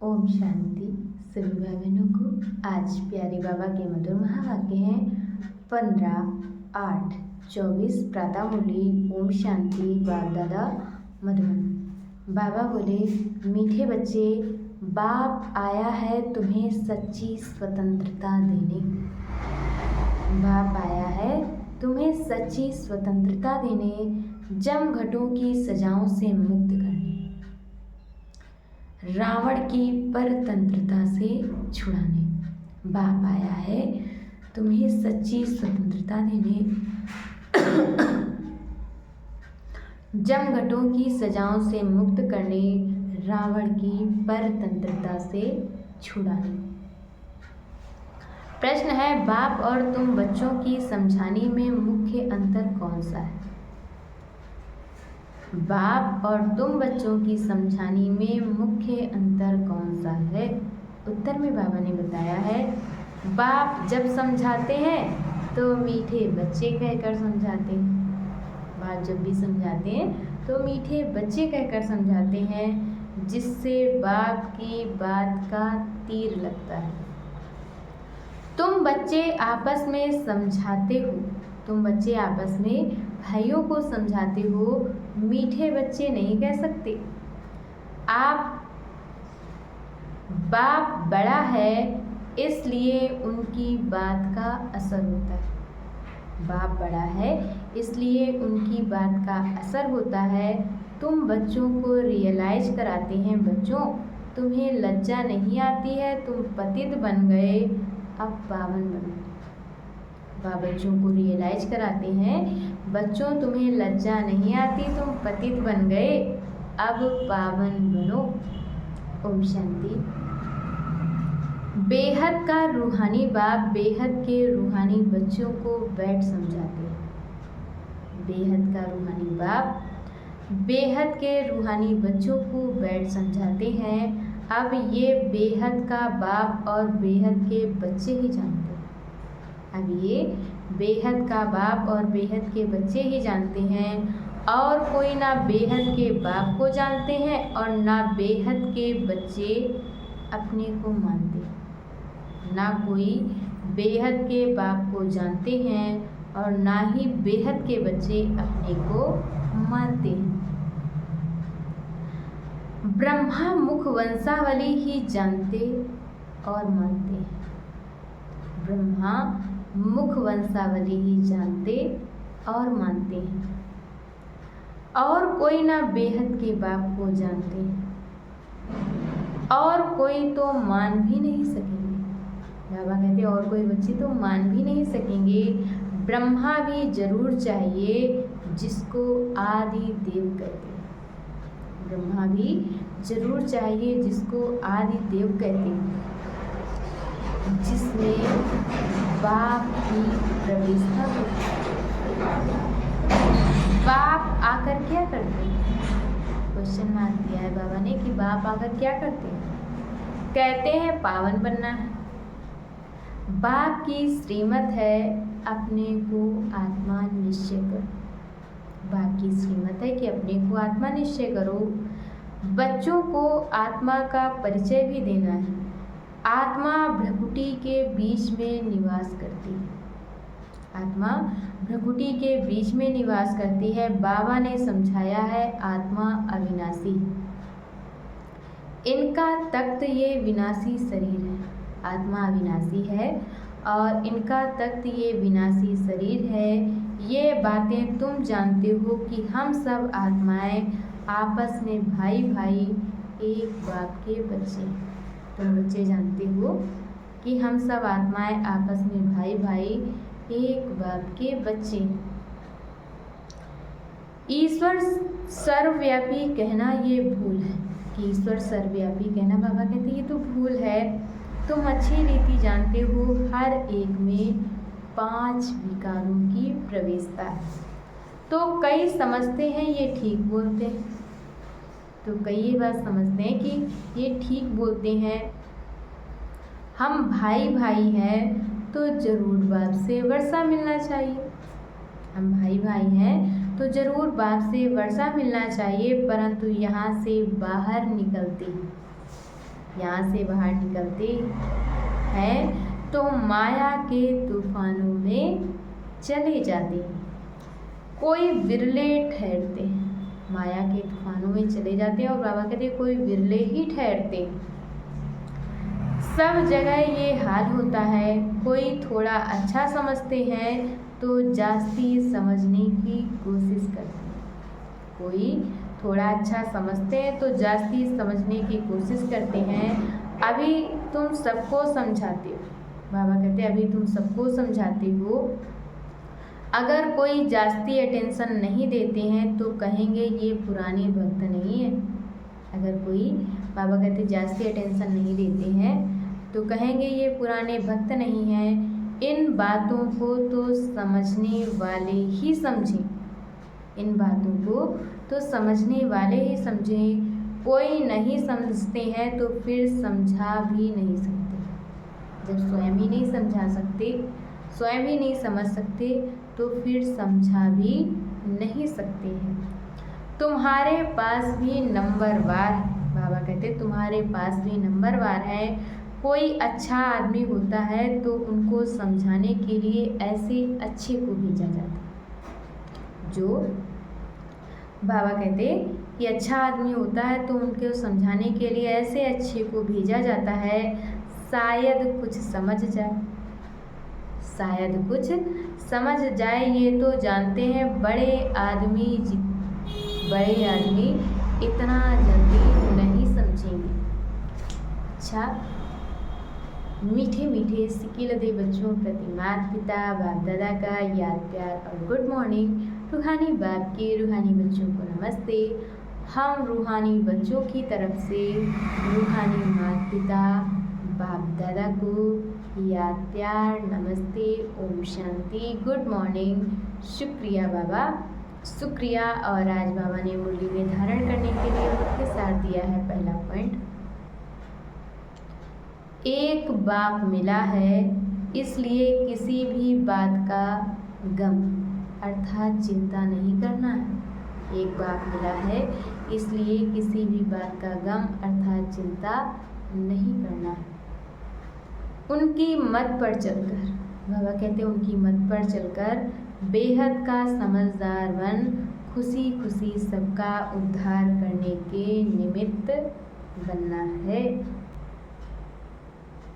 ओम शांति। सभी भाई बहनों को आज प्यारे बाबा के मधुर महावाक्य हैं 15/8/24 प्रातः मुरली। ओम शांति। बाप दादा मधुबन। बाबा बोले, मीठे बच्चे, बाप आया है तुम्हें सच्ची स्वतंत्रता देने। बाप आया है तुम्हें सच्ची स्वतंत्रता देने, जम घटों की सजाओं से मुक्त करने, रावण की परतंत्रता से छुड़ाने। बाप आया है तुम्हें सच्ची स्वतंत्रता देने, जमघटों की सजाओं से मुक्त करने, रावण की परतंत्रता से छुड़ाने। प्रश्न है, बाप और तुम बच्चों की समझाने में मुख्य अंतर कौन सा है? बाप और तुम बच्चों की समझाने में मुख्य अंतर कौन सा है? उत्तर में बाबा ने बताया है, बाप जब समझाते हैं तो मीठे बच्चे कहकर समझाते हैं। बाप जब भी समझाते हैं तो मीठे बच्चे कहकर समझाते हैं, जिससे बाप की बात का तीर लगता है। तुम बच्चे आपस में समझाते हो, तुम बच्चे आपस में भाइयों को समझाते हो, मीठे बच्चे नहीं कह सकते। बाप बड़ा है इसलिए उनकी बात का असर होता है। बाप बड़ा है इसलिए उनकी बात का असर होता है। तुम बच्चों को रियलाइज कराते हैं, बच्चों तुम्हें लज्जा नहीं आती है, तुम पतित बन गए, अब पावन बनो। बाप बच्चों को रियलाइज कराते हैं, बच्चों तुम्हें लज्जा नहीं आती, तुम पतित बन गए, अब पावन बनो। ओम शांति। बेहद का रूहानी बाप बेहद के रूहानी बच्चों को बैठ समझाते हैं। बेहद का रूहानी बाप बेहद के रूहानी बच्चों को बैठ समझाते हैं। अब ये बेहद का बाप और बेहद के बच्चे ही जानते हैं। अब ये बेहद का बाप और बेहद के बच्चे ही जानते हैं, और कोई ना बेहद के बाप को जानते हैं और ना बेहद के बच्चे अपने को मानते हैं। ना कोई बेहद के बाप को जानते हैं और ना ही बेहद के बच्चे अपने को मानते हैं। ब्रह्मा मुख वंशावली ही जानते और मानते हैं। ब्रह्मा मुख वंशावली ही जानते और मानते हैं, और कोई ना बेहद के बाप को जानते हैं, और कोई तो मान भी नहीं सकेंगे। बाबा कहते हैं और कोई बच्चे तो मान भी नहीं सकेंगे। ब्रह्मा भी जरूर चाहिए जिसको आदि देव कहते हैं। ब्रह्मा भी जरूर चाहिए जिसको आदि देव कहते हैं, जिसमें बाप की प्रवेशता होती है। बाप आकर क्या करते हैं? क्वेश्चन मार्क दिया है बाबा ने कि बाप आकर क्या करते हैं? कहते हैं पावन बनना है। बाप की श्रीमत है अपने को आत्मा निश्चय करो। बाप की श्रीमत है कि अपने को आत्मा निश्चय करो। बच्चों को आत्मा का परिचय भी देना है। आत्मा भ्रकुटी के बीच में निवास करती है। आत्मा भ्रकुटी के बीच में निवास करती है। बाबा ने समझाया है आत्मा अविनाशी, इनका तख्त ये विनाशी शरीर है। आत्मा अविनाशी है और इनका तख्त ये विनाशी शरीर है। ये बातें तुम जानते हो कि हम सब आत्माएं आपस में भाई भाई एक बाप के बच्चे। तुम बच्चे जानते हो कि हम सब आत्माएं आपस में भाई भाई एक बाप के बच्चे। ईश्वर सर्वव्यापी कहना ये भूल है कि ईश्वर सर्वव्यापी कहना, बाबा कहते हैं ये तो भूल है। तुम अच्छी रीति जानते हो हर एक में 5 विकारों की प्रवेशता है। तो कई समझते हैं ये ठीक बोलते हैं, तो कई ये बात समझते हैं कि ये ठीक बोलते हैं। हम भाई भाई हैं तो जरूर बाप से वर्षा मिलना चाहिए। हम भाई भाई हैं तो जरूर बाप से वर्षा मिलना चाहिए, परंतु यहाँ से बाहर निकलते हैं यहाँ से बाहर निकलते हैं तो माया के तूफानों में चले जाते हैं। कोई विरले ठहरते हैं, माया के तूफानों में चले जाते हैं और बाबा कहते हैं कोई विरले ही ठहरते हैं। सब जगह ये हाल होता है। कोई थोड़ा अच्छा समझते हैं तो जास्ती समझने की कोशिश करते हैं। कोई थोड़ा अच्छा समझते हैं तो जास्ती समझने की कोशिश करते हैं। अभी तुम सबको समझाते हो, बाबा कहते हैं अभी तुम सबको समझाते हो। अगर कोई जास्ती अटेंशन नहीं देते हैं तो कहेंगे ये पुराने भक्त नहीं है। अगर कोई, बाबा कहते जास्ती अटेंशन नहीं देते हैं तो कहेंगे ये पुराने भक्त नहीं हैं। इन बातों को तो समझने वाले ही समझें, इन बातों को तो समझने वाले ही समझें। कोई नहीं समझते हैं तो फिर समझा भी नहीं सकते। जब स्वयं ही नहीं समझा सकते, स्वयं ही नहीं समझ सकते तो फिर समझा भी नहीं सकते हैं। तुम्हारे पास भी नंबरवार, बाबा कहते तुम्हारे पास भी नंबरवार है। कोई अच्छा आदमी होता है तो उनको समझाने के लिए ऐसे अच्छे को भेजा जाता है। जो बाबा कहते कि अच्छा आदमी होता है तो उनको समझाने के लिए ऐसे अच्छे को भेजा जाता है। शायद कुछ समझ जाए, शायद कुछ समझ जाए, ये तो जानते हैं बड़े आदमी इतना जल्दी नहीं समझेंगे। अच्छा, मीठे मीठे सिकिलदे बच्चों प्रति माता पिता बाप दादा का याद प्यार और गुड मॉर्निंग। रूहानी बाप के रूहानी बच्चों को नमस्ते। हम रूहानी बच्चों की तरफ से रूहानी माता पिता बाप दादा को याद प्यार नमस्ते, ओम शांति, गुड मॉर्निंग, शुक्रिया बाबा, शुक्रिया। और आज बाबा ने मुरली में धारण करने के लिए मुख्य सार दिया है। पहला पॉइंट, एक बाप मिला है इसलिए किसी भी बात का गम अर्थात चिंता नहीं करना है। एक बाप मिला है इसलिए किसी भी बात का गम अर्थात चिंता नहीं करना है। उनकी मत पर चलकर, बाबा कहते हैं उनकी मत पर चलकर बेहद का समझदार बन खुशी खुशी सबका उद्धार करने के निमित्त बनना है।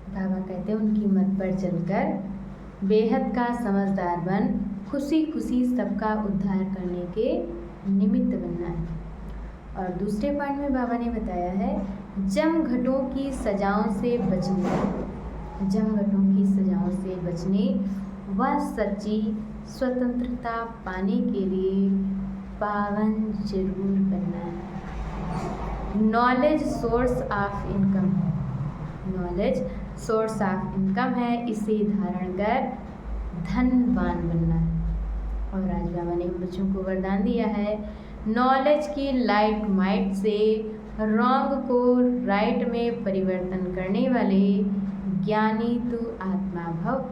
बाबा कहते हैं उनकी मत पर चलकर बेहद का समझदार बन खुशी खुशी सबका उद्धार करने के निमित्त बनना है। और दूसरे पॉइंट में बाबा ने बताया है जम घटों की सजाओं से बचने, जम घटों की सजाओं से बचने व सच्ची स्वतंत्रता पाने के लिए पावन जरूर बनना है। Knowledge source of income, knowledge source of income है, इसे धारण कर धनवान बनना है। और आज बाबा ने बच्चों को वरदान दिया है नॉलेज की लाइट माइट से रॉन्ग को राइट में परिवर्तन करने वाले ज्ञानी तू आत्मा भव।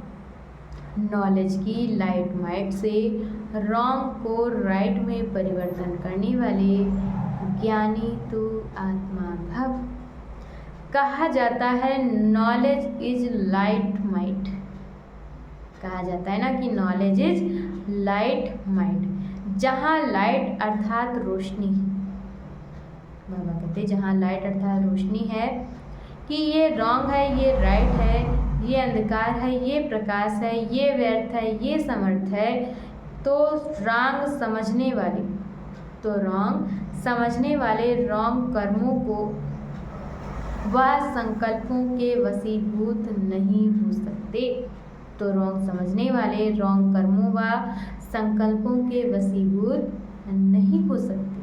नॉलेज की लाइट माइट से रॉन्ग को राइट में परिवर्तन करने वाले ज्ञानी तू आत्मा भव। कहा जाता है नॉलेज इज लाइट माइट, कहा जाता है ना कि नॉलेज इज लाइट माइट। जहाँ लाइट अर्थात रोशनी, बाबा कहते हैं जहाँ लाइट अर्थात रोशनी है कि ये रॉन्ग है, ये राइट है, ये अंधकार है, ये प्रकाश है, ये व्यर्थ है, ये समर्थ है, तो रॉन्ग समझने वाले, तो रॉन्ग समझने वाले रॉन्ग कर्मों को व संकल्पों के वशीभूत नहीं हो सकते। तो रॉन्ग समझने वाले रॉन्ग कर्मों व संकल्पों के वशीभूत नहीं हो सकते।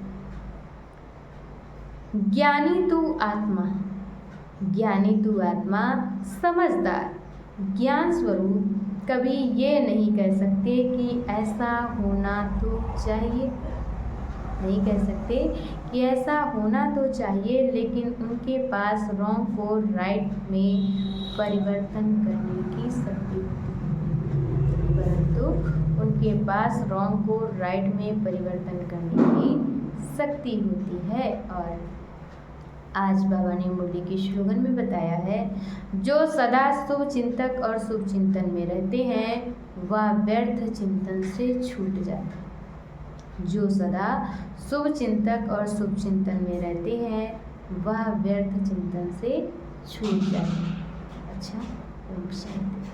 ज्ञानी तू आत्मा, ज्ञानी तू आत्मा समझदार ज्ञान स्वरूप कभी ये नहीं कह सकते कि ऐसा होना तो चाहिए, नहीं कह सकते कि ऐसा होना तो चाहिए, लेकिन उनके पास रॉन्ग को राइट में परिवर्तन करने की शक्ति होती है, परंतु उनके पास रॉन्ग को राइट में परिवर्तन करने की शक्ति होती है। और आज बाबा ने मुरली के स्लोगन में बताया है, जो सदा शुभ चिंतक और शुभ चिंतन में रहते हैं वह व्यर्थ चिंतन से छूट जाते हैं। जो सदा शुभ चिंतक और शुभ चिंतन में रहते हैं वह व्यर्थ चिंतन से छूट जाते हैं। अच्छा, ओम शांति।